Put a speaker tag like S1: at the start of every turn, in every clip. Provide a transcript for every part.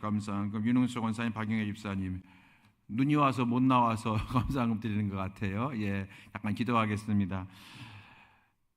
S1: 감사한 금 윤흥수 권사님, 박영애 집사님 눈이 와서 못 나와서 감사한금 드리는 것 같아요. 예, 약간 기도하겠습니다.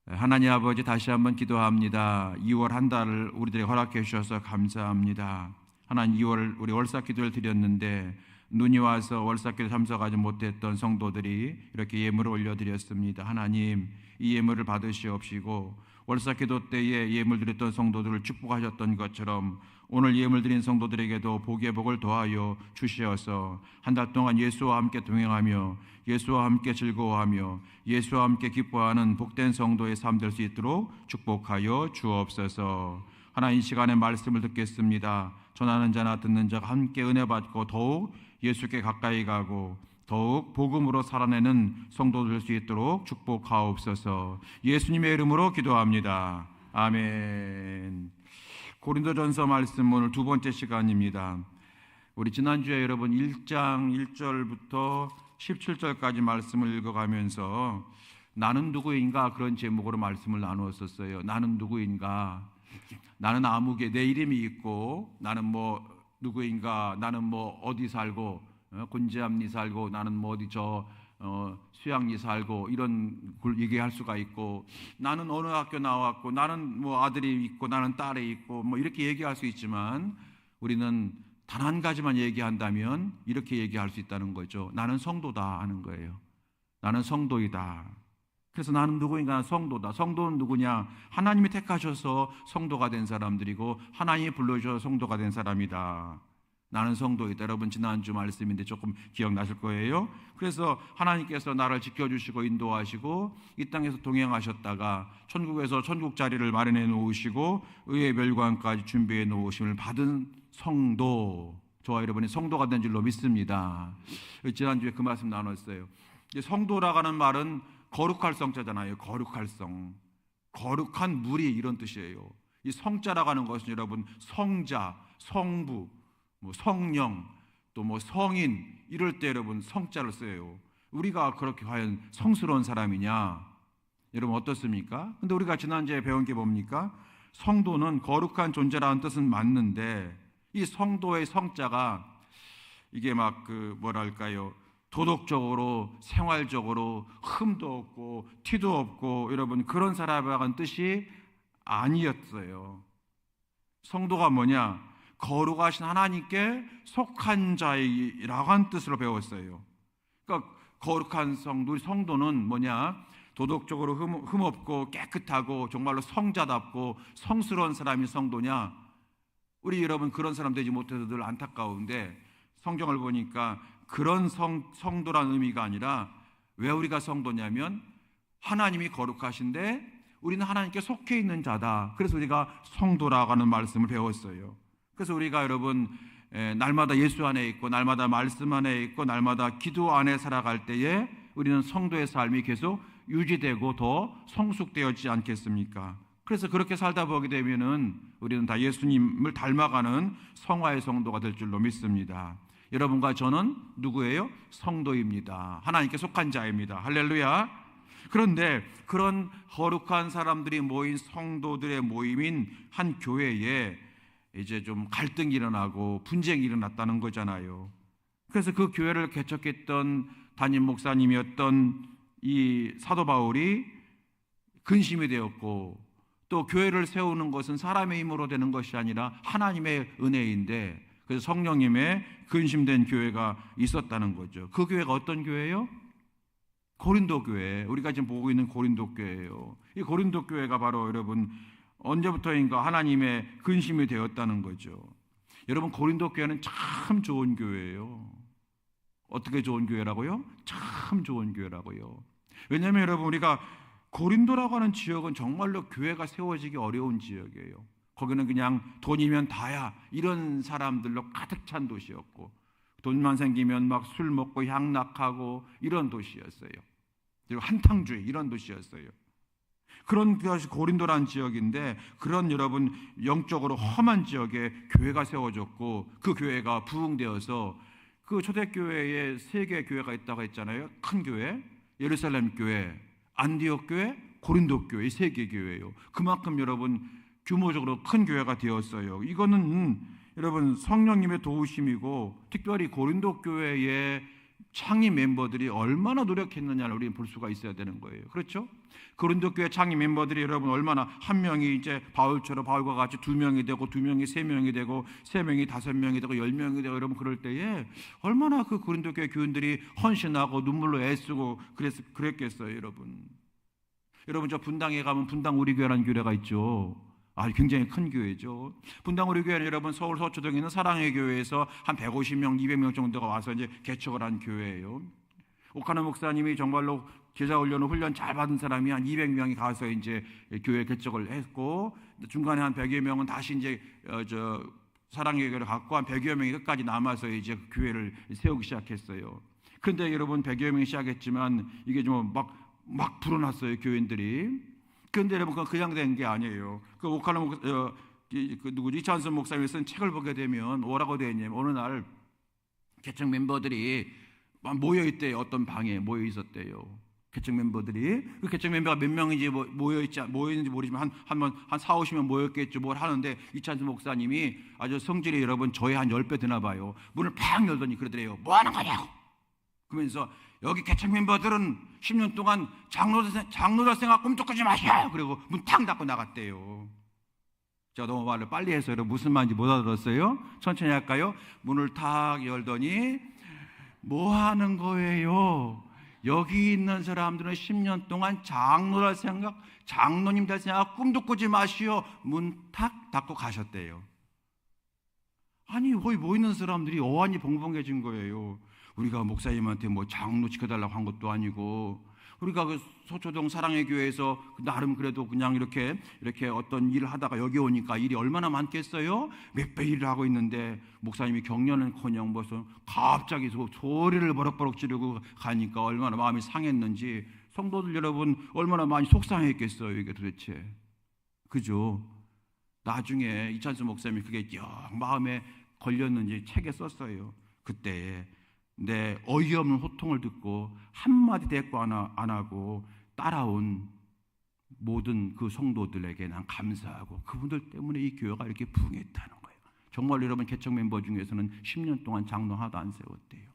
S1: 하나님 아버지, 다시 한번 기도합니다. 2월 한 달을 우리들에게 허락해 주셔서 감사합니다. 하나님, 2월 우리 월삭 기도를 드렸는데 눈이 와서 월삭 기도 참석하지 못했던 성도들이 이렇게 예물을 올려드렸습니다. 하나님, 이 예물을 받으시옵시고 월삭 기도 때에 예물 드렸던 성도들을 축복하셨던 것처럼 오늘 예물 드린 성도들에게도 복의 복을 더하여 주시어서 한 달 동안 예수와 함께 동행하며 예수와 함께 즐거워하며 예수와 함께 기뻐하는 복된 성도의 삶 될 수 있도록 축복하여 주옵소서. 하나님, 이 시간에 말씀을 듣겠습니다. 전하는 자나 듣는 자가 함께 은혜 받고 더욱 예수께 가까이 가고 더욱 복음으로 살아내는 성도 될 수 있도록 축복하옵소서. 예수님의 이름으로 기도합니다. 아멘. 고린도전서 말씀 오늘 두 번째 시간입니다. 우리 지난주에 여러분 1장 1절부터 17절까지 말씀을 읽어가면서 나는 누구인가 그런 제목으로 말씀을 나누었었어요. 나는 누구인가? 나는 아무개 내 이름이 있고 나는 뭐 누구인가? 나는 뭐 어디 살고 곤지암리 살고 나는 뭐 어디 수양리 살고 이런 걸 얘기할 수가 있고 나는 어느 학교 나왔고 나는 뭐 아들이 있고 나는 딸이 있고 뭐 이렇게 얘기할 수 있지만 우리는 단 한 가지만 얘기한다면 이렇게 얘기할 수 있다는 거죠. 나는 성도다 하는 거예요. 나는 성도이다. 그래서 나는 누구인가? 나는 성도다. 성도는 누구냐? 하나님이 택하셔서 성도가 된 사람들이고 하나님이 불러주셔서 성도가 된 사람이다. 나는 성도이다. 여러분 지난주 말씀인데 조금 기억나실 거예요. 그래서 하나님께서 나를 지켜주시고 인도하시고 이 땅에서 동행하셨다가 천국에서 천국 자리를 마련해 놓으시고 의의 멸관까지 준비해 놓으심을 받은 성도, 저와 여러분이 성도가 된 줄로 믿습니다. 지난주에 그 말씀 나눴어요. 성도라고 하는 말은 거룩할 성자잖아요. 거룩할 성, 거룩한 무리 이런 뜻이에요. 이 성자라고 하는 것은 여러분 성자, 성부, 뭐 성령, 또 뭐 성인 이럴 때 여러분 성자를 써요. 우리가 그렇게 과연 성스러운 사람이냐? 여러분 어떻습니까? 근데 우리가 지난주에 배운 게 뭡니까? 성도는 거룩한 존재라는 뜻은 맞는데 이 성도의 성자가 이게 막 뭐랄까요? 도덕적으로 생활적으로 흠도 없고 티도 없고 여러분 그런 사람이라는 뜻이 아니었어요. 성도가 뭐냐? 거룩하신 하나님께 속한 자이라고 하는 뜻으로 배웠어요. 그러니까 거룩한 성도, 성도는 뭐냐? 도덕적으로 흠없고 깨끗하고 정말로 성자답고 성스러운 사람이 성도냐? 우리 여러분 그런 사람 되지 못해서 늘 안타까운데 성경을 보니까 그런 성도라는 의미가 아니라 왜 우리가 성도냐면 하나님이 거룩하신데 우리는 하나님께 속해 있는 자다. 그래서 우리가 성도라고 하는 말씀을 배웠어요. 그래서 우리가 여러분 날마다 예수 안에 있고 날마다 말씀 안에 있고 날마다 기도 안에 살아갈 때에 우리는 성도의 삶이 계속 유지되고 더 성숙되었지 않겠습니까? 그래서 그렇게 살다 보게 되면은 우리는 다 예수님을 닮아가는 성화의 성도가 될 줄로 믿습니다. 여러분과 저는 누구예요? 성도입니다. 하나님께 속한 자입니다. 할렐루야. 그런데 그런 거룩한 사람들이 모인 성도들의 모임인 한 교회에 이제 좀 갈등이 일어나고 분쟁이 일어났다는 거잖아요. 그래서 그 교회를 개척했던 담임 목사님이었던 이 사도 바울이 근심이 되었고 또 교회를 세우는 것은 사람의 힘으로 되는 것이 아니라 하나님의 은혜인데 그래서 성령님의 근심된 교회가 있었다는 거죠. 그 교회가 어떤 교회예요? 고린도 교회. 우리가 지금 보고 있는 고린도 교회예요. 이 고린도 교회가 바로 여러분 언제부터인가 하나님의 근심이 되었다는 거죠. 여러분 고린도 교회는 참 좋은 교회예요. 어떻게 좋은 교회라고요? 참 좋은 교회라고요. 왜냐하면 여러분 우리가 고린도라고 하는 지역은 정말로 교회가 세워지기 어려운 지역이에요. 거기는 그냥 돈이면 다야 이런 사람들로 가득 찬 도시였고 돈만 생기면 막 술 먹고 향락하고 이런 도시였어요. 그리고 한탕주의 이런 도시였어요. 그런 것이 고린도라는 지역인데 그런 여러분 영적으로 험한 지역에 교회가 세워졌고 그 교회가 부흥되어서 그 초대교회에 세 개의 교회가 있다고 했잖아요. 큰 교회, 예루살렘 교회, 안디옥 교회, 고린도 교회 이 세 개 교회예요. 그만큼 여러분 규모적으로 큰 교회가 되었어요. 이거는 여러분 성령님의 도우심이고 특별히 고린도 교회의 창립 멤버들이 얼마나 노력했느냐를 우리는 볼 수가 있어야 되는 거예요. 그렇죠? 고린도 교회 창립 멤버들이 여러분 얼마나 한 명이 이제 바울처럼 바울과 같이 2명이 되고 2명이 3명이 되고 3명이 5명이 되고 10명이 되고 여러분 그럴 때에 얼마나 그 고린도 교회 교인들이 헌신하고 눈물로 애쓰고 그랬겠어요, 여러분. 여러분 저 분당에 가면 분당 우리 교회라는 교회가 있죠. 굉장히 큰 교회죠. 분당 우리 교회는 여러분 서울 서초동에 있는 사랑의 교회에서 한 150명, 200명 정도가 와서 이제 개척을 한 교회예요. 오카노 목사님이 정말로 제자 훈련 잘 받은 사람이 한 200명이 가서 이제 교회 개척을 했고 중간에 한 100여 명은 다시 이제 사랑의 교회를 갖고 한 100여 명이 끝까지 남아서 이제 교회를 세우기 시작했어요. 그런데 여러분 100여 명이 시작했지만 이게 좀 막 불어났어요, 교인들이. 그런데 여러분 그냥 된 게 아니에요. 그 오카노 이찬선 목사님이 쓴 책을 보게 되면 뭐라고 되어 있냐면 어느 날 개척 멤버들이 모여 있대요. 어떤 방에 모여 있었대요. 개척 멤버들이 그 개척 멤버가 몇 명인지 모여있는지 모르지만 한 4, 50명 모였겠죠. 뭘 하는데 이찬선 목사님이 아주 성질이 여러분 저희 한 10배 되나 봐요. 문을 팍 열더니 그러더래요. 뭐 하는 거냐고. 그러면서 여기 개척 멤버들은 10년 동안 장로자 생각 꿈쩍하지 마셔. 그리고 문 탁 닫고 나갔대요. 제가 너무 말을 빨리 해서 여러분 무슨 말인지 못 알아들었어요? 천천히 할까요? 문을 탁 열더니 뭐 하는 거예요? 여기 있는 사람들은 10년 동안 장로라 생각, 장로님 될 생각 꿈도 꾸지 마시오. 문 탁 닫고 가셨대요. 아니 거기 모이는 사람들이 어안이 벙벙해진 거예요. 우리가 목사님한테 뭐 장로 지켜달라고 한 것도 아니고 우리가 그 서초동 사랑의 교회에서 나름 그래도 그냥 이렇게 어떤 일을 하다가 여기 오니까 일이 얼마나 많겠어요? 몇 배 일을 하고 있는데 목사님이 격려는커녕 벌써 갑자기 소리를 버럭버럭 지르고 가니까 얼마나 마음이 상했는지 성도들 여러분 얼마나 많이 속상했겠어요, 이게 도대체. 그죠? 나중에 이찬수 목사님이 그게 영 마음에 걸렸는지 책에 썼어요. 그때 내 어이없는 호통을 듣고 한마디 대꾸 안 하고 따라온 모든 그 성도들에게 난 감사하고 그분들 때문에 이 교회가 이렇게 부흥했다는 거예요. 정말 여러분 개척 멤버 중에서는 10년 동안 장로 하나도 안 세웠대요.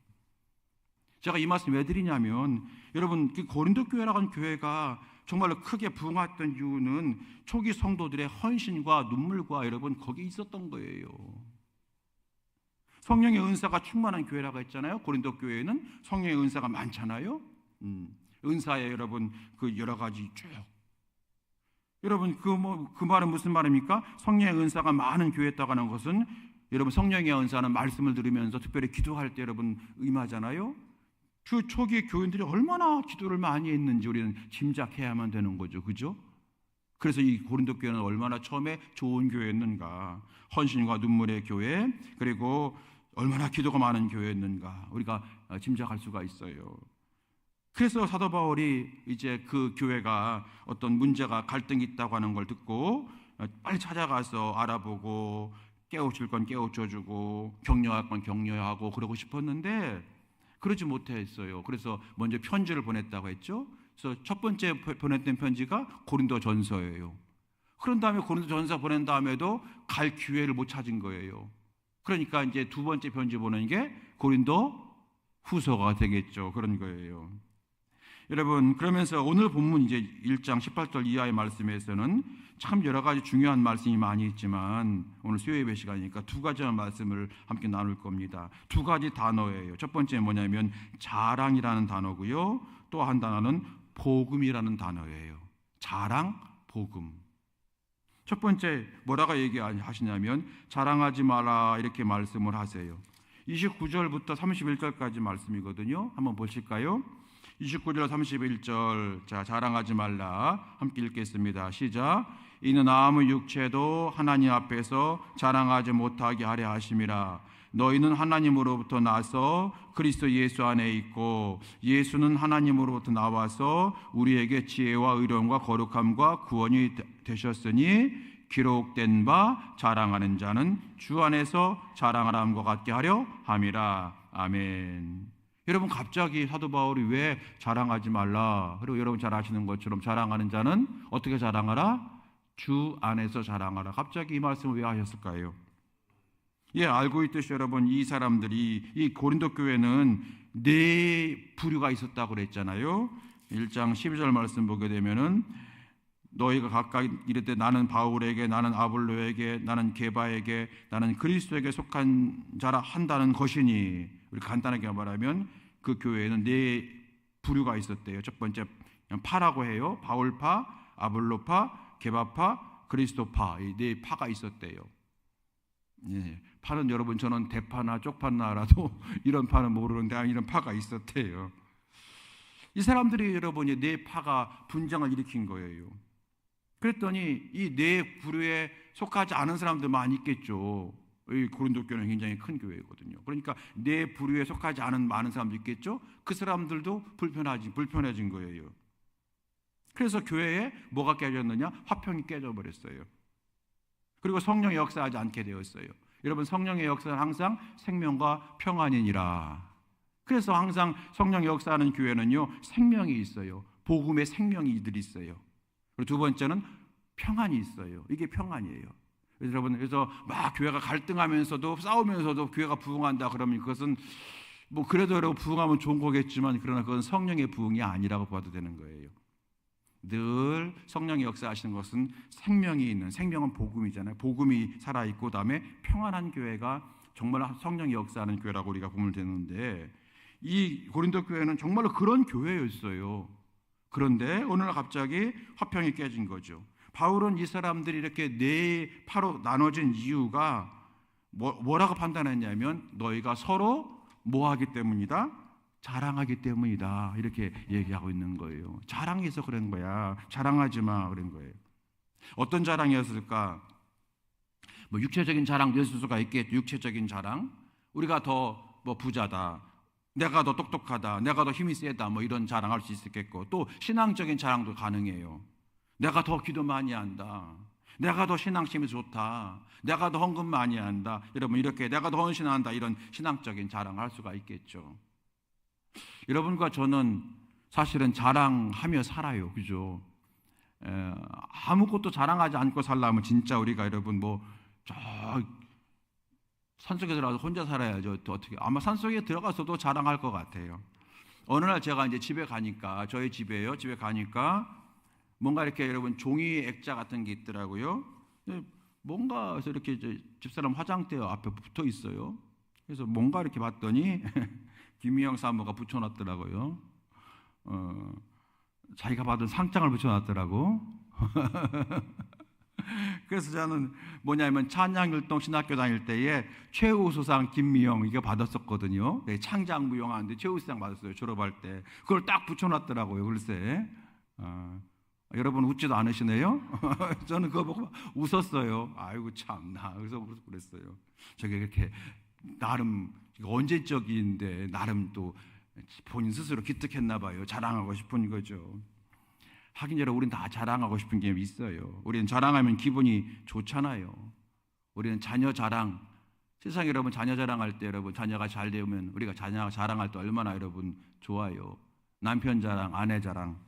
S1: 제가 이 말씀 왜 드리냐면 여러분 그 고린도 교회라고 하는 교회가 정말로 크게 부흥했던 이유는 초기 성도들의 헌신과 눈물과 여러분 거기에 있었던 거예요. 성령의 은사가 충만한 교회라고 했잖아요. 고린도 교회는 성령의 은사가 많잖아요. 은사에 여러분 그 여러 가지 쭉. 여러분 그 말은 무슨 말입니까? 성령의 은사가 많은 교회였다고 하는 것은 여러분 성령의 은사는 말씀을 들으면서 특별히 기도할 때 여러분 임하잖아요. 그 초기 교인들이 얼마나 기도를 많이 했는지 우리는 짐작해야만 되는 거죠. 그죠? 그래서 이 고린도 교회는 얼마나 처음에 좋은 교회였는가. 헌신과 눈물의 교회, 그리고 얼마나 기도가 많은 교회였는가 우리가 짐작할 수가 있어요. 그래서 사도 바울이 이제 그 교회가 어떤 문제가 갈등이 있다고 하는 걸 듣고 빨리 찾아가서 알아보고 깨우칠 건 깨우쳐주고 격려할 건 격려하고 그러고 싶었는데 그러지 못했어요. 그래서 먼저 편지를 보냈다고 했죠. 그래서 첫 번째 보냈던 편지가 고린도 전서예요. 그런 다음에 고린도 전서 보낸 다음에도 갈 기회를 못 찾은 거예요. 그러니까 이제 두 번째 편지 보내는 게 고린도 후서가 되겠죠. 그런 거예요. 여러분 그러면서 오늘 본문 이제 1장 18절 이하의 말씀에서는 참 여러 가지 중요한 말씀이 많이 있지만 오늘 수요예배 시간이니까 두 가지의 말씀을 함께 나눌 겁니다. 두 가지 단어예요. 첫 번째는 뭐냐면 자랑이라는 단어고요. 또 한 단어는 복음이라는 단어예요. 자랑, 복음. 첫 번째 뭐라고 얘기하시냐면 자랑하지 마라 이렇게 말씀을 하세요. 29절부터 31절까지 말씀이거든요. 한번 보실까요? 29절 31절 자 자랑하지 말라 함께 읽겠습니다. 시작. 이는 아무 육체도 하나님 앞에서 자랑하지 못하게 하려 하심이라. 너희는 하나님으로부터 나서 그리스도 예수 안에 있고 예수는 하나님으로부터 나와서 우리에게 지혜와 의로움과 거룩함과 구원이 되셨으니 기록된 바 자랑하는 자는 주 안에서 자랑하람과 같게 하려 함이라. 아멘. 여러분 갑자기 사도 바울이 왜 자랑하지 말라 그리고 여러분 잘 아시는 것처럼 자랑하는 자는 어떻게 자랑하라? 주 안에서 자랑하라. 갑자기 이 말씀을 왜 하셨을까요? 예, 알고 있듯이 여러분, 이 사람들이, 이 고린도 교회는 네 부류가 있었다고 그랬잖아요. 1장 12절 말씀 보게 되면은 너희가 각각 이르되 나는 바울에게, 나는 아볼로에게, 나는 게바에게, 나는 그리스도에게 속한 자라 한다는 것이니, 우리 간단하게 말하면 그 교회에는 네 부류가 있었대요. 첫 번째 파라고 해요. 바울파, 아볼로파, 게바파, 그리스도파, 이 네 파가 있었대요. 예, 파는 여러분, 저는 대파나 쪽파나라도 이런 파는 모르는데 이런 파가 있었대요. 이 사람들이 여러분이 네 파가 분쟁을 일으킨 거예요. 그랬더니 이 네 부류에 속하지 않은 사람들 많이 있겠죠. 이 고린도 교회는 굉장히 큰 교회거든요. 그러니까 네 부류에 속하지 않은 많은 사람도 있겠죠. 그 사람들도 불편해진 거예요. 그래서 교회에 뭐가 깨졌느냐? 화평이 깨져버렸어요. 그리고 성령의 역사하지 않게 되었어요. 여러분, 성령의 역사는 항상 생명과 평안이니라. 그래서 항상 성령의 역사하는 교회는요, 생명이 있어요. 복음의 생명이 이들이 있어요. 그리고 두 번째는 평안이 있어요. 이게 평안이에요. 그래서 여러분, 그래서 막 교회가 갈등하면서도 싸우면서도 교회가 부흥한다 그러면 그것은 뭐 그래도 여러분 부흥하면 좋은 거겠지만, 그러나 그건 성령의 부흥이 아니라고 봐도 되는 거예요. 늘 성령의 역사하시는 것은 생명이 있는, 생명은 복음이잖아요. 복음이 살아있고 그다음에 평안한 교회가 정말 성령의 역사하는 교회라고 우리가 보면 되는데, 이 고린도 교회는 정말로 그런 교회였어요. 그런데 어느 날 갑자기 화평이 깨진 거죠. 바울은 이 사람들이 이렇게 네 파로 나눠진 이유가 뭐라고 판단했냐면, 너희가 서로 뭐하기 때문이다? 자랑하기 때문이다. 이렇게 얘기하고 있는 거예요. 자랑해서 그런 거야. 자랑하지 마. 그런 거예요. 어떤 자랑이었을까? 뭐 육체적인 자랑도 있을 수가 있겠죠. 육체적인 자랑. 우리가 더 뭐 부자다, 내가 더 똑똑하다, 내가 더 힘이 세다, 뭐 이런 자랑할 수 있겠고, 또 신앙적인 자랑도 가능해요. 내가 더 기도 많이 한다, 내가 더 신앙심이 좋다, 내가 더 헌금 많이 한다. 여러분, 이렇게 내가 더 헌신한다, 이런 신앙적인 자랑할 수가 있겠죠. 여러분과 저는 사실은 자랑하며 살아요. 그죠? 아무것도 자랑하지 않고 살려면 진짜 우리가 여러분 저 산속에 들어가서 혼자 살아야죠. 또 어떻게, 아마 산속에 들어가서도 자랑할 것 같아요. 어느 날 제가 이제 집에 가니까, 저희 집에요. 집에 가니까 뭔가 이렇게 여러분 종이 액자 같은 게 있더라고요. 뭔가 이렇게 집사람 화장대 앞에 붙어 있어요. 그래서 뭔가 이렇게 봤더니 김희영 사모가 붙여놨더라고요. 자기가 받은 상장을 붙여놨더라고. 그래서 저는 뭐냐면 찬양율동 신학교 다닐 때에 최우수상 김미영 이거 받았었거든요. 네, 창작무용하는데 최우수상 받았어요. 졸업할 때. 그걸 딱 붙여놨더라고요. 글쎄. 여러분 웃지도 않으시네요. 저는 그거 보고 웃었어요. 아이고 참나. 그래서 그랬어요. 저게 이렇게 나름 언제적인데 나름 또 본인 스스로 기특했나 봐요. 자랑하고 싶은 거죠. 하긴 여러분, 우리는 다 자랑하고 싶은 게 있어요. 우리는 자랑하면 기분이 좋잖아요. 우리는 자녀 자랑, 세상에 여러분 자녀 자랑할 때, 여러분 자녀가 잘 되면 우리가 자녀 자랑할 때 얼마나 여러분 좋아요. 남편 자랑, 아내 자랑,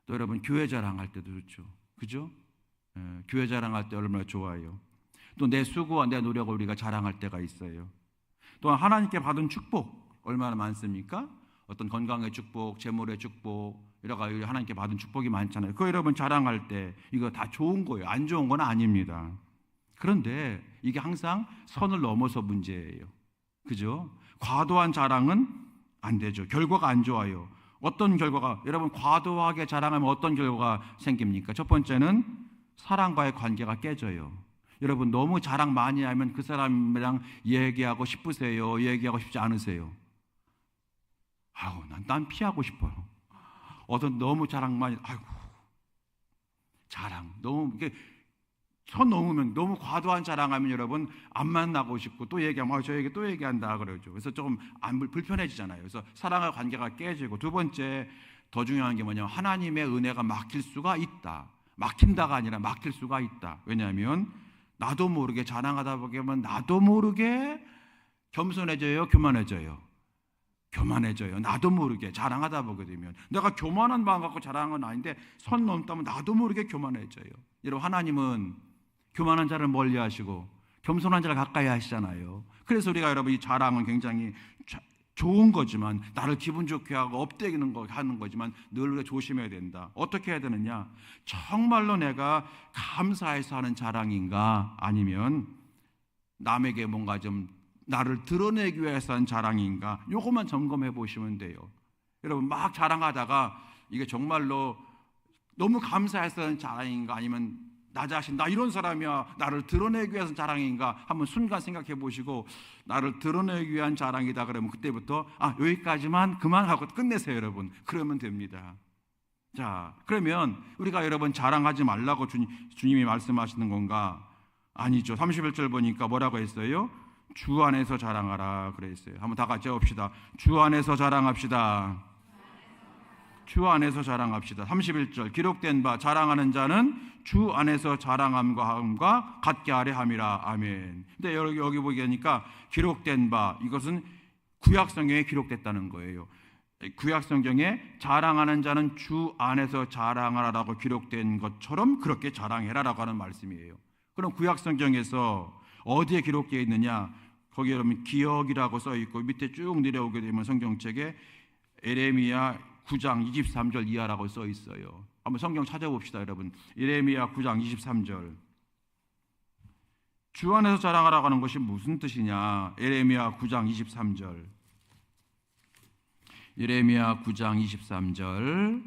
S1: 또 여러분 교회 자랑할 때도 좋죠. 그죠? 교회 자랑할 때 얼마나 좋아요. 또 내 수고와 내 노력을 우리가 자랑할 때가 있어요. 또 하나님께 받은 축복 얼마나 많습니까? 어떤 건강의 축복, 재물의 축복, 여러 가지 하나님께 받은 축복이 많잖아요. 그거 여러분 자랑할 때 이거 다 좋은 거예요. 안 좋은 건 아닙니다. 그런데 이게 항상 선을 넘어서 문제예요. 그죠? 과도한 자랑은 안 되죠. 결과가 안 좋아요. 어떤 결과가, 여러분 과도하게 자랑하면 어떤 결과가 생깁니까? 첫 번째는 사람과의 관계가 깨져요. 여러분 너무 자랑 많이 하면 그 사람이랑 얘기하고 싶으세요? 얘기하고 싶지 않으세요? 아우, 난 피하고 싶어요. 어떤 너무 자랑 많이, 아이고, 자랑 너무 이게 선 넘으면, 너무 과도한 자랑하면 여러분 안 만나고 싶고, 또 얘기하면 저 얘기 또 얘기한다 그러죠. 그래서 조금 안 불편해지잖아요. 그래서 사랑과 관계가 깨지고, 두 번째 더 중요한 게 뭐냐면 하나님의 은혜가 막힐 수가 있다. 막힌다가 아니라 막힐 수가 있다. 왜냐하면 나도 모르게 자랑하다 보면 나도 모르게 겸손해져요, 교만해져요. 교만해져요. 나도 모르게 자랑하다 보게 되면, 내가 교만한 마음 갖고 자랑은 아닌데 선 넘다면 나도 모르게 교만해져요. 여러분, 하나님은 교만한 자를 멀리하시고 겸손한 자를 가까이 하시잖아요. 그래서 우리가 여러분 이 자랑은 굉장히 좋은 거지만, 나를 기분 좋게 하고 업되기는 거 하는 거지만 늘 우리가 조심해야 된다. 어떻게 해야 되느냐? 정말로 내가 감사해서 하는 자랑인가, 아니면 남에게 뭔가 좀 나를 드러내기 위해서 하는 자랑인가, 요것만 점검해 보시면 돼요. 여러분 막 자랑하다가 이게 정말로 너무 감사해서 하는 자랑인가, 아니면 나 자신, 나 이런 사람이야, 나를 드러내기 위해서 자랑인가 한번 순간 생각해 보시고, 나를 드러내기 위한 자랑이다 그러면 그때부터 여기까지만 그만하고 끝내세요 여러분. 그러면 됩니다. 자, 그러면 우리가 여러분 자랑하지 말라고 주님이 말씀하시는 건가? 아니죠. 31절 보니까 뭐라고 했어요? 주 안에서 자랑하라 그랬어요. 한번 다 같이 해봅시다. 주 안에서 자랑합시다. 주 안에서 자랑합시다. 31절 기록된 바 자랑하는 자는 주 안에서 자랑함과 같게 하려 함이라. 아멘. 근데 여기 보니까 기록된 바, 이것은 구약성경에 기록됐다는 거예요. 구약성경에 자랑하는 자는 주 안에서 자랑하라라고 기록된 것처럼 그렇게 자랑해라라고 하는 말씀이에요. 그럼 구약성경에서 어디에 기록되어 있느냐? 거기 여러분 기억이라고 써 있고 밑에 쭉 내려오게 되면 성경책에 에레미야 9장 23절 이하라고 써 있어요. 한번 성경 찾아봅시다 여러분. 에레미야 9장 23절. 주 안에서 자랑하라고 하는 것이 무슨 뜻이냐? 에레미야 9장 23절. 에레미야 9장 23절.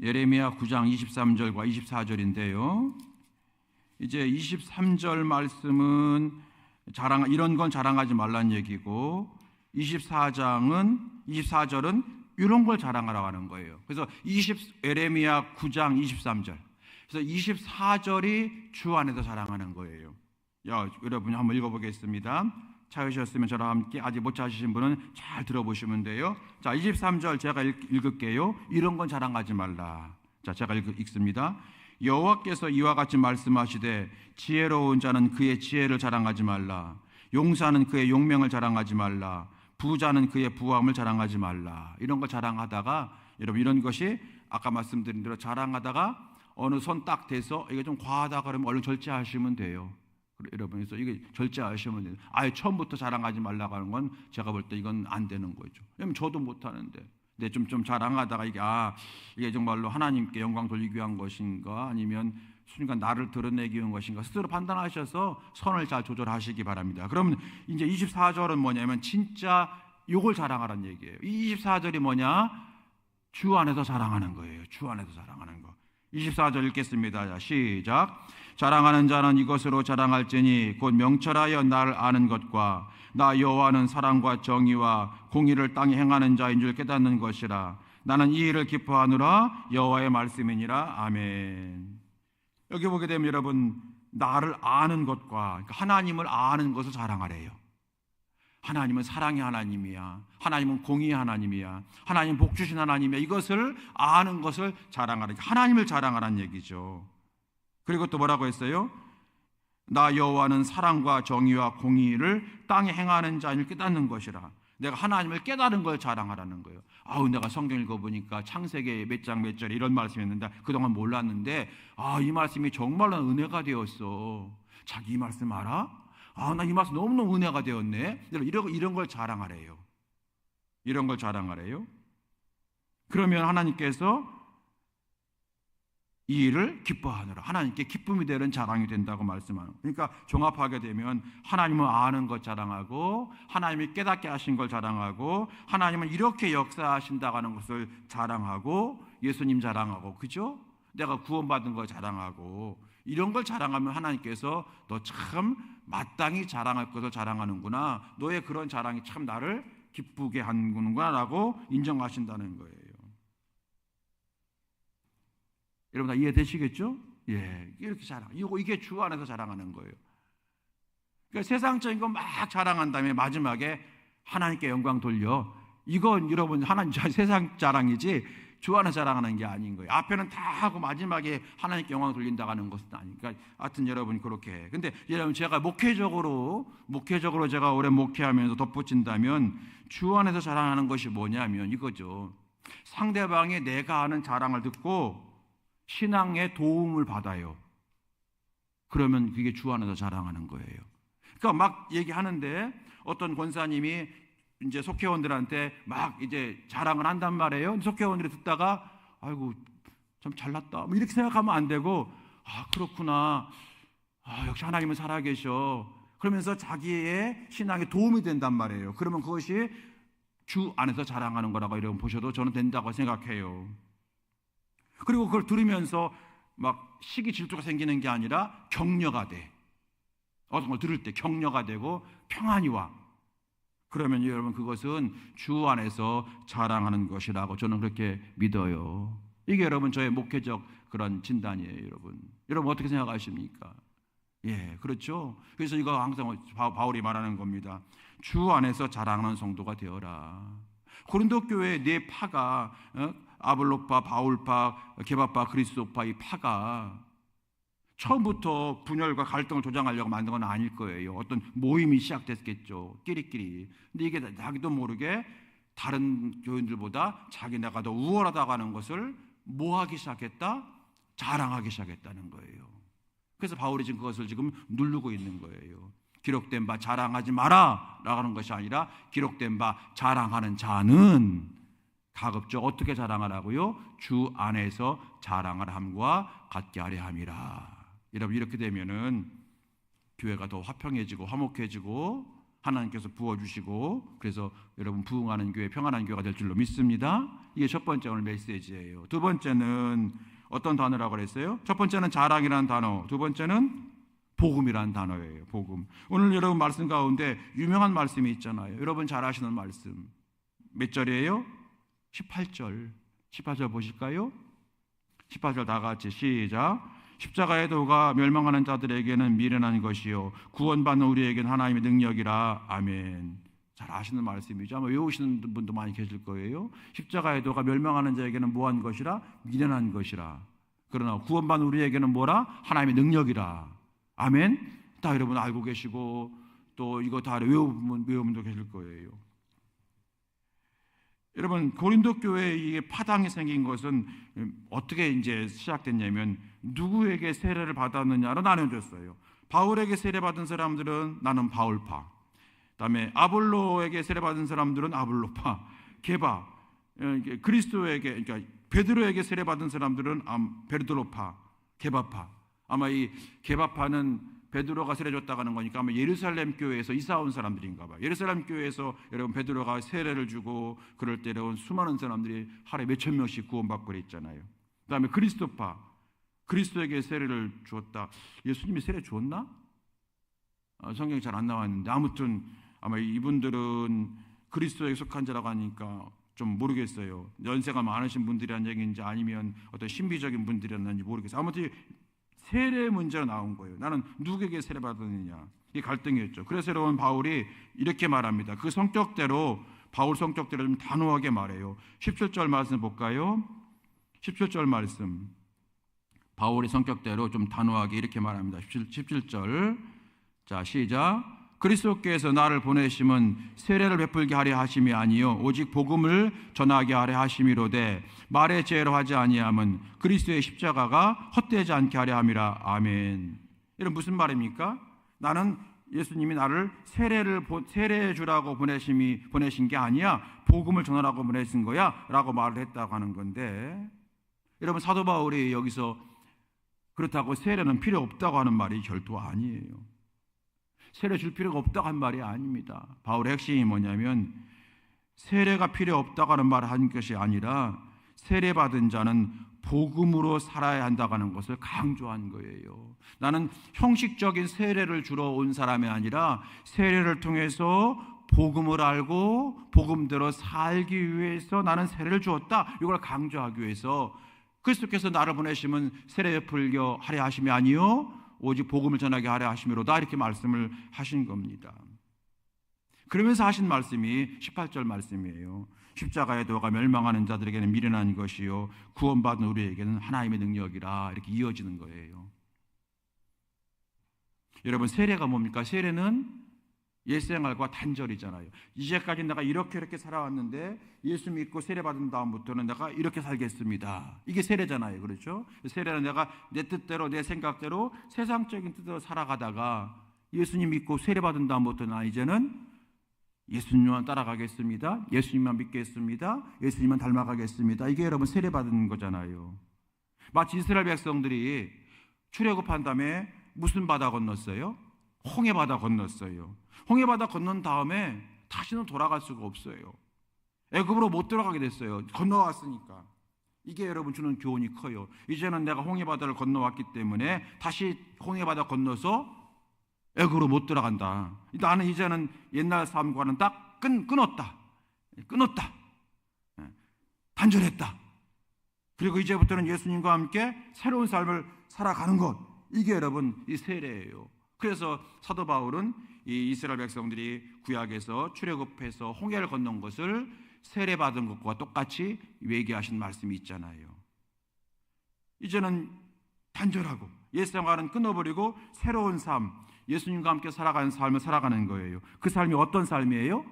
S1: 예레미야 9장 23절과 24절인데요. 이제 23절 말씀은 이런 건 자랑하지 말라는 얘기고, 24절은 이런 걸 자랑하라고 하는 거예요. 그래서 예레미야 9장 23절. 그래서 24절이 주 안에서 자랑하는 거예요. 여러분 한번 읽어보겠습니다. 찾으셨으면 저랑 함께, 아직 못 찾으신 분은 잘 들어보시면 돼요. 자, 23절 제가 읽을게요. 이런 건 자랑하지 말라. 자, 제가 읽습니다. 여호와께서 이와 같이 말씀하시되 지혜로운 자는 그의 지혜를 자랑하지 말라. 용사는 그의 용명을 자랑하지 말라. 부자는 그의 부함을 자랑하지 말라. 이런 걸 자랑하다가, 여러분 이런 것이 아까 말씀드린 대로 자랑하다가 어느 손 딱 대서 이게 좀 과하다 그러면 얼른 절제하시면 돼요. 여러분, 그래서 이게 절제하시면 돼요. 아예 처음부터 자랑하지 말라고 하는 건 제가 볼 때 이건 안 되는 거죠. 왜냐면 저도 못하는데. 근데 좀 자랑하다가 이게 정말로 하나님께 영광 돌리기 위한 것인가, 아니면 순간 나를 드러내기 위한 것인가 스스로 판단하셔서 선을 잘 조절하시기 바랍니다. 그러면 이제 24절은 뭐냐면 진짜 요걸 자랑하라는 얘기예요. 이 24절이 뭐냐? 주 안에서 자랑하는 거예요. 주 안에서 자랑하는 거. 24절 읽겠습니다. 자, 시작. 자랑하는 자는 이것으로 자랑할지니 곧 명철하여 나를 아는 것과 나 여호와는 사랑과 정의와 공의를 땅에 행하는 자인 줄 깨닫는 것이라. 나는 이 일을 기뻐하노라. 여호와의 말씀이니라. 아멘. 여기 보게 되면 여러분, 나를 아는 것과, 그러니까 하나님을 아는 것을 자랑하래요. 하나님은 사랑의 하나님이야. 하나님은 공의의 하나님이야. 하나님 복 주신 하나님이야. 이것을 아는 것을 자랑하라. 하나님을 자랑하라는 얘기죠. 그리고 또 뭐라고 했어요? 나 여호와는 사랑과 정의와 공의를 땅에 행하는 자를 깨닫는 것이라. 내가 하나님을 깨달은 걸 자랑하라는 거예요. 내가 성경 읽어보니까 창세기 몇 장 몇 절에 이런 말씀이 있는데 그동안 몰랐는데 이 말씀이 정말로 은혜가 되었어. 자기 이 말씀 알아? 나 이 말씀 너무너무 은혜가 되었네. 이런 걸 자랑하래요. 이런 걸 자랑하래요. 그러면 하나님께서 이 일을 기뻐하느라, 하나님께 기쁨이 되는 자랑이 된다고 말씀하는 거예요. 그러니까 종합하게 되면 하나님을 아는 것 자랑하고, 하나님이 깨닫게 하신 걸 자랑하고, 하나님은 이렇게 역사하신다고 하는 것을 자랑하고, 예수님 자랑하고, 그죠? 내가 구원받은 걸 자랑하고, 이런 걸 자랑하면 하나님께서 너 참 마땅히 자랑할 것을 자랑하는구나, 너의 그런 자랑이 참 나를 기쁘게 하는구나 라고 인정하신다는 거예요. 여러분 다 이해되시겠죠? 예, 이렇게 이게 주 안에서 자랑하는 거예요. 그러니까 세상적인 거 막 자랑한 다음에 마지막에 하나님께 영광 돌려. 이건 여러분 하나님 세상 자랑이지 주 안에서 자랑하는 게 아닌 거예요. 앞에는 다 하고 마지막에 하나님께 영광 돌린다고 하는 것은 아니니까. 하여튼 여러분 그렇게 해. 근데 여러분 제가 목회적으로 제가 오래 목회하면서 덧붙인다면 주 안에서 자랑하는 것이 뭐냐면 이거죠. 상대방이 내가 하는 자랑을 듣고 신앙의 도움을 받아요. 그러면 그게 주 안에서 자랑하는 거예요. 그러니까 막 얘기하는데 어떤 권사님이 이제 속회원들한테 막 이제 자랑을 한단 말이에요. 속회원들이 듣다가 아이고 참 잘났다 뭐 이렇게 생각하면 안 되고, 아 그렇구나, 아 역시 하나님은 살아계셔, 그러면서 자기의 신앙에 도움이 된단 말이에요. 그러면 그것이 주 안에서 자랑하는 거라고 여러분 보셔도 저는 된다고 생각해요. 그리고 그걸 들으면서 막 시기 질투가 생기는 게 아니라 격려가 돼. 어떤 걸 들을 때 격려가 되고 평안이 와. 그러면 여러분 그것은 주 안에서 자랑하는 것이라고 저는 그렇게 믿어요. 이게 여러분 저의 목회적 그런 진단이에요. 여러분 어떻게 생각하십니까? 예, 그렇죠. 그래서 이거 항상 바울이 말하는 겁니다. 주 안에서 자랑하는 성도가 되어라. 고린도 교회 네 파가 아볼로파, 바울파, 게바파, 그리스도파 이 파가 처음부터 분열과 갈등을 조장하려고 만든 건 아닐 거예요. 어떤 모임이 시작됐겠죠. 끼리끼리. 근데 이게 자기도 모르게 다른 교인들보다 자기네가 더 우월하다고 하는 것을 뭐 하기 시작했다? 자랑하기 시작했다는 거예요. 그래서 바울이 지금 그것을 지금 누르고 있는 거예요. 기록된 바 자랑하지 마라 라고 하는 것이 아니라 기록된 바 자랑하는 자는 가급적 어떻게 자랑하라고요? 주 안에서 자랑을 함과 같게 하려 함이라. 여러분 이렇게 되면은 교회가 더 화평해지고 화목해지고 하나님께서 부어주시고 그래서 여러분 부흥하는 교회, 평안한 교회가 될 줄로 믿습니다. 이게 첫 번째 오늘 메시지예요. 두 번째는 어떤 단어라고 그랬어요? 첫 번째는 자랑이라는 단어, 두 번째는 복음이라는 단어예요. 복음. 오늘 여러분 말씀 가운데 유명한 말씀이 있잖아요. 여러분 잘 아시는 말씀 몇 절이에요? 18절. 18절 보실까요? 18절 다 같이 시작. 십자가의 도가 멸망하는 자들에게는 미련한 것이요 구원받는 우리에게는 하나님의 능력이라. 아멘. 잘 아시는 말씀이죠. 아마 외우시는 분도 많이 계실 거예요. 십자가의 도가 멸망하는 자에게는 뭐한 것이라? 미련한 것이라. 그러나 구원받는 우리에게는 뭐라? 하나님의 능력이라. 아멘. 다 여러분 알고 계시고 또 이거 다 외우는 분도 계실 거예요. 여러분 고린도 교회에 이게 파당이 생긴 것은 어떻게 이제 시작됐냐면 누구에게 세례를 받았느냐로 나눠졌어요. 바울에게 세례 받은 사람들은 나는 바울파, 그다음에 아볼로에게 세례 받은 사람들은 아볼로파, 게바, 그리스도에게 그러니까 베드로에게 세례 받은 사람들은 베드로파, 게바파. 아마 이 게바파는 베드로가 세례 줬다고 하는 거니까 아마 예루살렘 교회에서 이사 온 사람들인가 봐요. 예루살렘 교회에서 여러분 베드로가 세례를 주고 그럴 때 여러분 수많은 사람들이 하루에 몇천 명씩 구원받고 그랬잖아요. 그다음에 그리스도파, 그리스도에게 세례를 주었다. 예수님이 세례 줬나? 성경이 잘 안 나왔는데 아무튼 아마 이분들은 그리스도에 속한 자라고 하니까 좀 모르겠어요. 연세가 많으신 분들이란 얘기인지 아니면 어떤 신비적인 분들이었는지 모르겠어요. 아무튼 세례 문제가 나온 거예요. 나는 누구에게 세례 받았느냐. 이게 갈등이었죠. 그래서 여러분 바울이 이렇게 말합니다. 그 성격대로 바울 성격대로 좀 단호하게 말해요. 17절 말씀 볼까요? 17절 말씀. 바울의 성격대로 좀 단호하게 이렇게 말합니다. 17절. 자, 시작. 그리스도께서 나를 보내심은 세례를 베풀게 하려 하심이 아니요 오직 복음을 전하게 하려 하심이로되 말의 지혜로 하지 아니함은 그리스도의 십자가가 헛되지 않게 하려 함이라. 아멘. 이런 무슨 말입니까? 나는 예수님이 나를 세례해 주라고 보내신 게 아니야, 복음을 전하라고 보내신 거야 라고 말을 했다고 하는 건데, 여러분 사도 바울이 여기서 그렇다고 세례는 필요 없다고 하는 말이 절도 아니에요. 세례 줄 필요가 없다고 한 말이 아닙니다. 바울의 핵심이 뭐냐면 세례가 필요 없다고 하는 말을 한 것이 아니라 세례받은 자는 복음으로 살아야 한다고 하는 것을 강조한 거예요. 나는 형식적인 세례를 주러 온 사람이 아니라 세례를 통해서 복음을 알고 복음대로 살기 위해서 나는 세례를 주었다, 이걸 강조하기 위해서 그리스도께서 나를 보내시면 세례 베풀려 하려 하심이 아니요 오직 복음을 전하게 하려 하심이로다, 이렇게 말씀을 하신 겁니다. 그러면서 하신 말씀이 18절 말씀이에요. 십자가의 도가 멸망하는 자들에게는 미련한 것이요 구원받은 우리에게는 하나님의 능력이라, 이렇게 이어지는 거예요. 여러분 세례가 뭡니까? 세례는 옛 생활과 단절이잖아요. 이제까지 내가 이렇게 살아왔는데 예수 믿고 세례받은 다음부터는 내가 이렇게 살겠습니다. 이게 세례잖아요. 그렇죠? 세례는 내가 내 뜻대로 내 생각대로 세상적인 뜻대로 살아가다가 예수님 믿고 세례받은 다음부터는 나 이제는 예수님만 따라가겠습니다. 예수님만 믿겠습니다. 예수님만 닮아가겠습니다. 이게 여러분 세례받은 거잖아요. 마치 이스라엘 백성들이 출애굽한 다음에 무슨 바다 건넜어요? 홍해 바다 건넜어요. 홍해 바다 건넌 다음에 다시는 돌아갈 수가 없어요. 애굽으로 못 들어가게 됐어요. 건너왔으니까. 이게 여러분 주는 교훈이 커요. 이제는 내가 홍해 바다를 건너왔기 때문에 다시 홍해 바다 건너서 애굽으로 못 들어간다. 나는 이제는 옛날 삶과는 딱 끊었다. 단절했다. 그리고 이제부터는 예수님과 함께 새로운 삶을 살아가는 것. 이게 여러분 이 세례예요. 그래서 사도 바울은 이 이스라엘 백성들이 구약에서 출애굽해서 홍해를 건넌 것을 세례받은 것과 똑같이 얘기하신 말씀이 있잖아요. 이제는 단절하고 옛 생활은 끊어버리고 새로운 삶, 예수님과 함께 살아가는 삶을 살아가는 거예요. 그 삶이 어떤 삶이에요?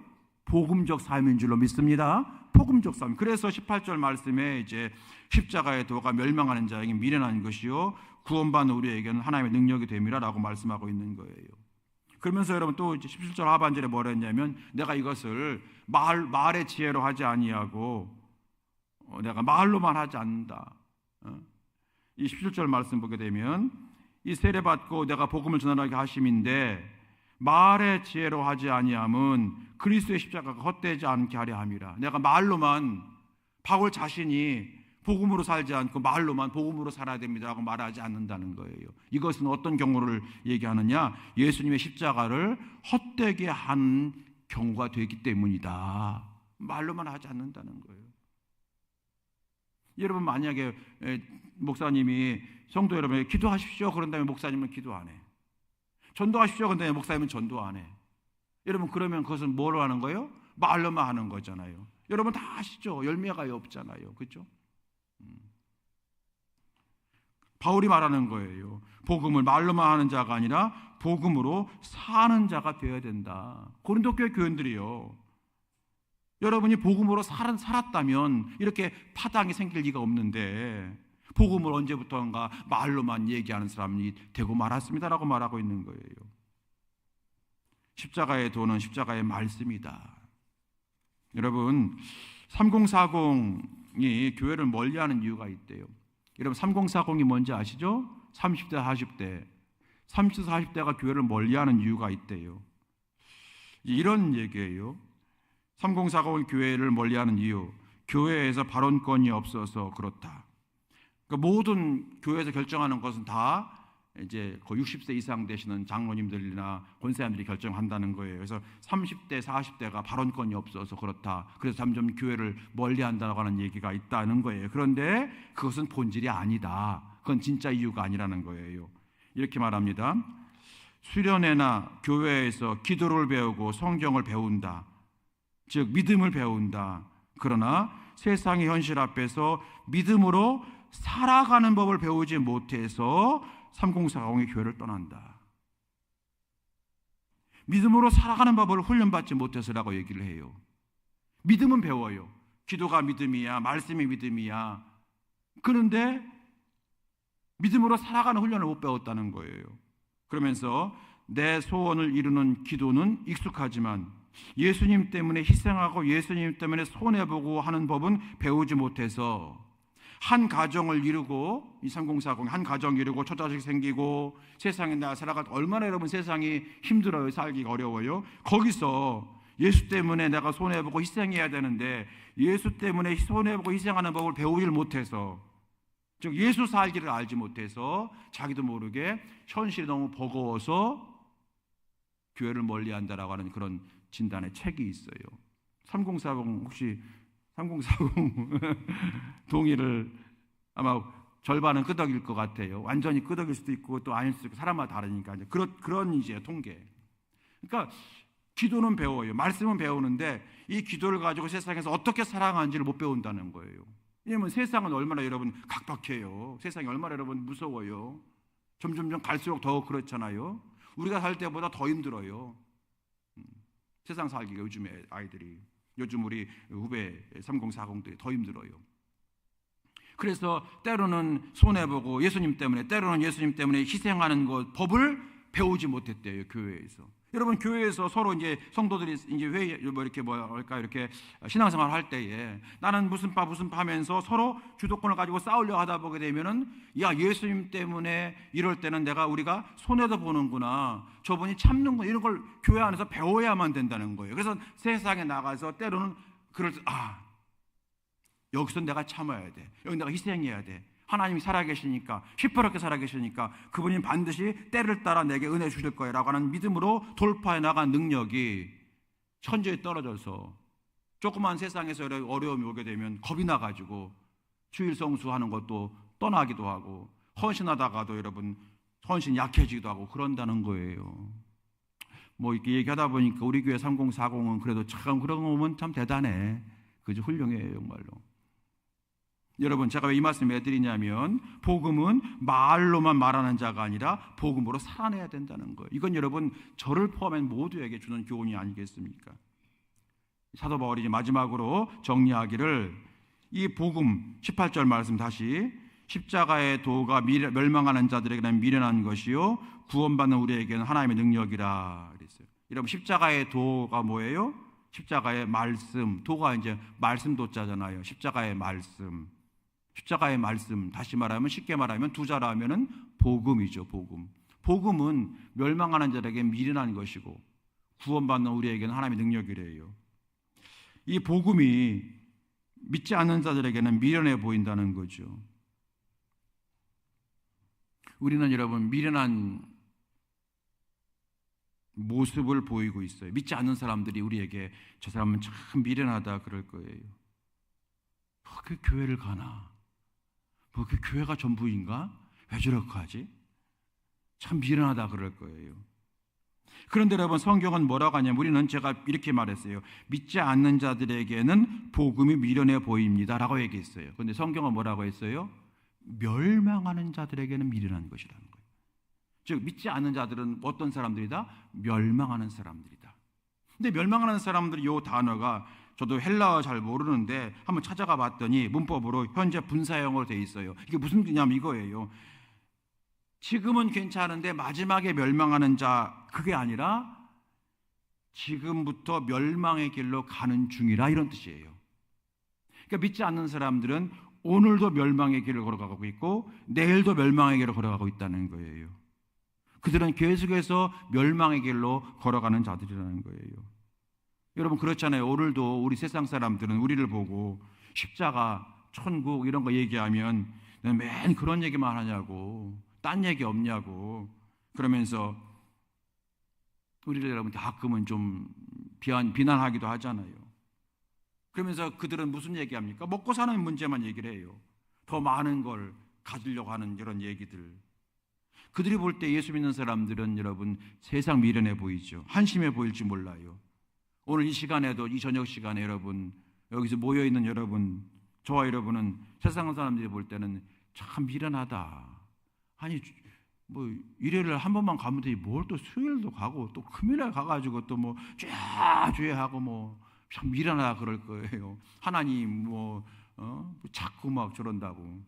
S1: 복음적 삶인 줄로 믿습니다. 복음적 삶. 그래서 18절 말씀에 이제 십자가의 도가 멸망하는 자에게 미련한 것이요 구원받는 우리에게는 하나님의 능력이 됨이라라고 말씀하고 있는 거예요. 그러면서 여러분 또 이제 17절 하반절에 뭐라 했냐면 내가 이것을 말의 지혜로 하지 아니하고 내가 말로만 하지 않는다. 이 17절 말씀 보게 되면 이 세례받고 내가 복음을 전하게 하심인데 말의 지혜로 하지 아니함은 그리스도의 십자가가 헛되지 않게 하려 함이라. 내가 말로만 바울 자신이 복음으로 살지 않고 말로만 복음으로 살아야 됩니다라고 말하지 않는다는 거예요. 이것은 어떤 경우를 얘기하느냐? 예수님의 십자가를 헛되게 한 경우가 되기 때문이다. 말로만 하지 않는다는 거예요. 여러분 만약에 목사님이 성도 여러분에게 기도하십시오 그런 다음에 목사님은 기도 안 해. 전도하십시오 그런 다음에 목사님은 전도 안 해. 여러분 그러면 그것은 뭐로 하는 거예요? 말로만 하는 거잖아요. 여러분 다 아시죠? 열매가 없잖아요. 그렇죠? 바울이 말하는 거예요. 복음을 말로만 하는 자가 아니라 복음으로 사는 자가 되어야 된다. 고린도 교회 교인들이요. 여러분이 복음으로 살았다면 이렇게 파당이 생길 리가 없는데 복음을 언제부터인가 말로만 얘기하는 사람이 되고 말았습니다라고 말하고 있는 거예요. 십자가의 도는 십자가의 말씀이다. 여러분 3040이 교회를 멀리하는 이유가 있대요. 여러분 3040이 뭔지 아시죠? 30대 40대 40대가 교회를 멀리하는 이유가 있대요. 이런 얘기예요. 3040이 교회를 멀리하는 이유, 교회에서 발언권이 없어서 그렇다. 그러니까 모든 교회에서 결정하는 것은 다 이제 거의 60세 이상 되시는 장로님들이나 권사님들이 결정한다는 거예요. 그래서 30대, 40대가 발언권이 없어서 그렇다. 그래서 점점 교회를 멀리한다고 하는 얘기가 있다는 거예요. 그런데 그것은 본질이 아니다. 그건 진짜 이유가 아니라는 거예요. 이렇게 말합니다. 수련회나 교회에서 기도를 배우고 성경을 배운다. 즉 믿음을 배운다. 그러나 세상의 현실 앞에서 믿음으로 살아가는 법을 배우지 못해서 3040의 교회를 떠난다. 믿음으로 살아가는 법을 훈련받지 못해서라고 얘기를 해요. 믿음은 배워요. 기도가 믿음이야, 말씀이 믿음이야. 그런데 믿음으로 살아가는 훈련을 못 배웠다는 거예요. 그러면서 내 소원을 이루는 기도는 익숙하지만 예수님 때문에 희생하고 예수님 때문에 손해보고 하는 법은 배우지 못해서 한 가정을 이루고, 이 3040 한 가정 이루고 초자식 생기고 세상에 나 살아갈 때 얼마나 여러분 세상이 힘들어요. 살기가 어려워요. 거기서 예수 때문에 내가 손해보고 희생해야 되는데 예수 때문에 손해보고 희생하는 법을 배우질 못해서, 즉 예수 살기를 알지 못해서 자기도 모르게 현실이 너무 버거워서 교회를 멀리한다라고 하는 그런 진단의 책이 있어요. 3040 혹시 3040 동의를 아마 절반은 끄덕일 것 같아요. 완전히 끄덕일 수도 있고 또 아닐 수도 있고 사람마다 다르니까 이제 그런 이제 통계. 그러니까 기도는 배워요. 말씀은 배우는데 이 기도를 가지고 세상에서 어떻게 살아가는지를 못 배운다는 거예요. 왜냐하면 세상은 얼마나 여러분 각박해요. 세상이 얼마나 여러분 무서워요. 점점 갈수록 더 그렇잖아요. 우리가 살 때보다 더 힘들어요. 세상 살기가 요즘에 아이들이, 요즘 우리 후배 3040들이 더 힘들어요. 그래서 때로는 손해보고 예수님 때문에, 때로는 예수님 때문에 희생하는 것, 법을 배우지 못했대요, 교회에서. 여러분, 교회에서 서로 이제 성도들이 이제 회의, 이렇게 신앙생활 할 때에 나는 무슨 파 하면서 서로 주도권을 가지고 싸우려 하다 보게 되면은, 야, 예수님 때문에 이럴 때는 우리가 손해도 보는구나, 저분이 참는구나, 이런 걸 교회 안에서 배워야만 된다는 거예요. 그래서 세상에 나가서 때로는 여기서 내가 참아야 돼, 여기 내가 희생해야 돼, 하나님이 살아계시니까, 시퍼렇게 살아계시니까 그분이 반드시 때를 따라 내게 은혜 주실 거예요 라고 하는 믿음으로 돌파해 나간 능력이 천지에 떨어져서 조그만 세상에서 어려움이 오게 되면 겁이 나가지고 주일 성수하는 것도 떠나기도 하고, 헌신하다가도 여러분 헌신 약해지기도 하고 그런다는 거예요. 뭐 이렇게 얘기하다 보니까 우리 교회 3040은 그래도 참 그런 거 보면 참 대단해, 그죠? 훌륭해요 정말로. 여러분, 제가 왜 이 말씀을 해드리냐면, 복음은 말로만 말하는 자가 아니라 복음으로 살아내야 된다는 거예요. 이건 여러분, 저를 포함한 모두에게 주는 교훈이 아니겠습니까? 사도 바울이 마지막으로 정리하기를, 이 복음 18절 말씀 다시, 십자가의 도가 멸망하는 자들에게는 미련한 것이요 구원받는 우리에게는 하나님의 능력이라 그랬어요. 여러분, 십자가의 도가 뭐예요? 십자가의 말씀, 도가 이제 말씀 도자잖아요. 십자가의 말씀. 십자가의 말씀, 다시 말하면, 쉽게 말하면 두 자로 하면은 복음이죠. 복음은 멸망하는 자에게 미련한 것이고 구원받는 우리에게는 하나님의 능력이래요. 이 복음이 믿지 않는 자들에게는 미련해 보인다는 거죠. 우리는 여러분 미련한 모습을 보이고 있어요. 믿지 않는 사람들이 우리에게 저 사람은 참 미련하다 그럴 거예요. 그 교회를 가나? 그 교회가 전부인가? 왜 저렇게 하지? 참 미련하다 그럴 거예요. 그런데 여러분, 성경은 뭐라고 하냐면, 우리는, 제가 이렇게 말했어요. 믿지 않는 자들에게는 복음이 미련해 보입니다 라고 얘기했어요. 그런데 성경은 뭐라고 했어요? 멸망하는 자들에게는 미련한 것이라는 거예요. 즉, 믿지 않는 자들은 어떤 사람들이다? 멸망하는 사람들이다. 근데 멸망하는 사람들이, 이 단어가 저도 헬라어 잘 모르는데 한번 찾아가 봤더니 문법으로 현재 분사형으로 돼 있어요. 이게 무슨 뜻이냐면 이거예요. 지금은 괜찮은데 마지막에 멸망하는 자, 그게 아니라 지금부터 멸망의 길로 가는 중이라, 이런 뜻이에요. 그러니까 믿지 않는 사람들은 오늘도 멸망의 길을 걸어가고 있고 내일도 멸망의 길을 걸어가고 있다는 거예요. 그들은 계속해서 멸망의 길로 걸어가는 자들이라는 거예요. 여러분, 그렇잖아요. 오늘도 우리 세상 사람들은 우리를 보고 십자가, 천국 이런 거 얘기하면 맨 그런 얘기만 하냐고, 딴 얘기 없냐고 그러면서 우리를 여러분 가끔은 좀 비난하기도 하잖아요. 그러면서 그들은 무슨 얘기합니까? 먹고 사는 문제만 얘기를 해요. 더 많은 걸 가지려고 하는 이런 얘기들. 그들이 볼 때 예수 믿는 사람들은 여러분 세상 미련해 보이죠. 한심해 보일지 몰라요. 오늘 이 시간에도, 이 저녁 시간에 여러분 여기서 모여있는 여러분, 저와 여러분은 세상 사람들이 볼 때는 참 미련하다. 아니 뭐 일요일을 한 번만 가면 되지 뭘 또 수요일도 가고 또 금요일에 가가지고 또 뭐 죄하고 뭐 참 미련하다 그럴 거예요. 하나님 자꾸 막 저런다고.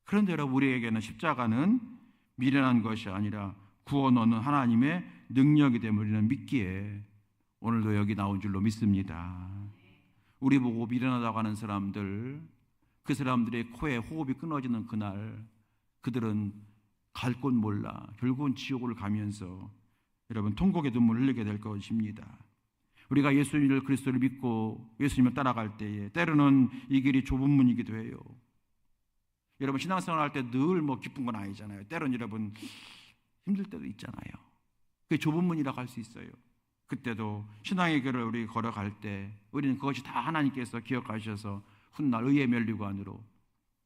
S1: 그런데 여러분, 우리에게는 십자가는 미련한 것이 아니라 구원 얻는 하나님의 능력이 됨을 우리는 믿기에 오늘도 여기 나온 줄로 믿습니다. 우리 보고 미련하다고 하는 사람들, 그 사람들의 코에 호흡이 끊어지는 그날 그들은 갈 곳 몰라 결국은 지옥을 가면서 여러분 통곡의 눈물을 흘리게 될 것입니다. 우리가 예수님을, 그리스도를 믿고 예수님을 따라갈 때에 때로는 이 길이 좁은 문이기도 해요. 여러분, 신앙생활 할 때 늘 뭐 기쁜 건 아니잖아요. 때로는 여러분 힘들 때도 있잖아요. 그게 좁은 문이라고 할 수 있어요. 그때도 신앙의 길을 우리 걸어갈 때 우리는 그것이 다 하나님께서 기억하셔서 훗날 의의 면류관으로,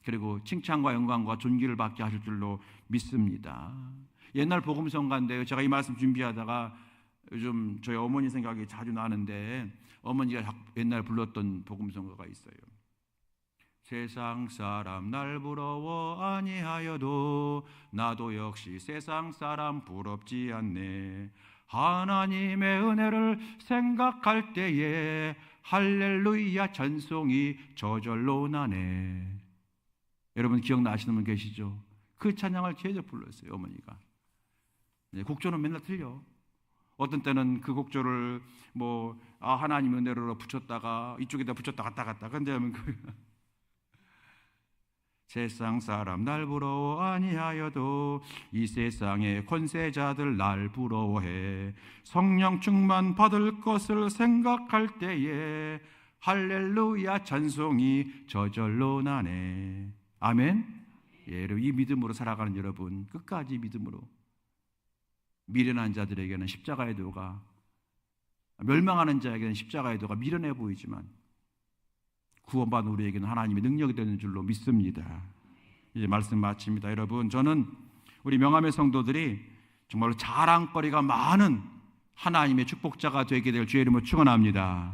S1: 그리고 칭찬과 영광과 존귀를 받게 하실 줄로 믿습니다. 옛날 복음성가인데요, 제가 이 말씀 준비하다가 요즘 저희 어머니 생각이 자주 나는데, 어머니가 옛날 불렀던 복음성가가 있어요. 세상 사람 날 부러워 아니하여도 나도 역시 세상 사람 부럽지 않네. 하나님의 은혜를 생각할 때에 할렐루야 찬송이 저절로 나네. 여러분 기억나시는 분 계시죠? 그 찬양을 계속 불렀어요, 어머니가. 곡조는 맨날 틀려. 어떤 때는 그 곡조를 하나님 은혜로 붙였다가 이쪽에다 붙였다 갔다 근데 하면 세상 사람 날 부러워 아니하여도 이 세상의 권세자들 날 부러워해. 성령 충만 받을 것을 생각할 때에 할렐루야 찬송이 저절로 나네. 아멘. 예, 이 믿음으로 살아가는 여러분, 끝까지 믿음으로. 미련한 자들에게는 십자가의 도가, 멸망하는 자에게는 십자가의 도가 미련해 보이지만 구원받은 우리에게는 하나님의 능력이 되는 줄로 믿습니다. 이제 말씀 마칩니다. 여러분, 저는 우리 명함의 성도들이 정말로 자랑거리가 많은 하나님의 축복자가 되게 될 주의 이름으로 축원합니다.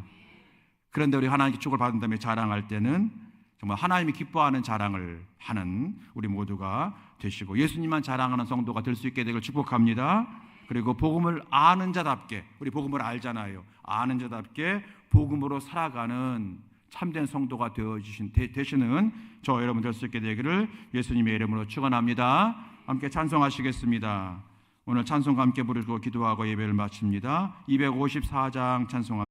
S1: 그런데 우리 하나님께 축복을 받은 다음에 자랑할 때는 정말 하나님이 기뻐하는 자랑을 하는 우리 모두가 되시고 예수님만 자랑하는 성도가 될 수 있게 되길 축복합니다. 그리고 복음을 아는 자답게, 우리 복음을 알잖아요. 아는 자답게 복음으로 살아가는 참된 성도가 되시는 저 여러분 될 수 있게 되기를 예수님의 이름으로 축원합니다. 함께 찬송하시겠습니다. 오늘 찬송과 함께 부르고 기도하고 예배를 마칩니다. 254장 찬송합니다.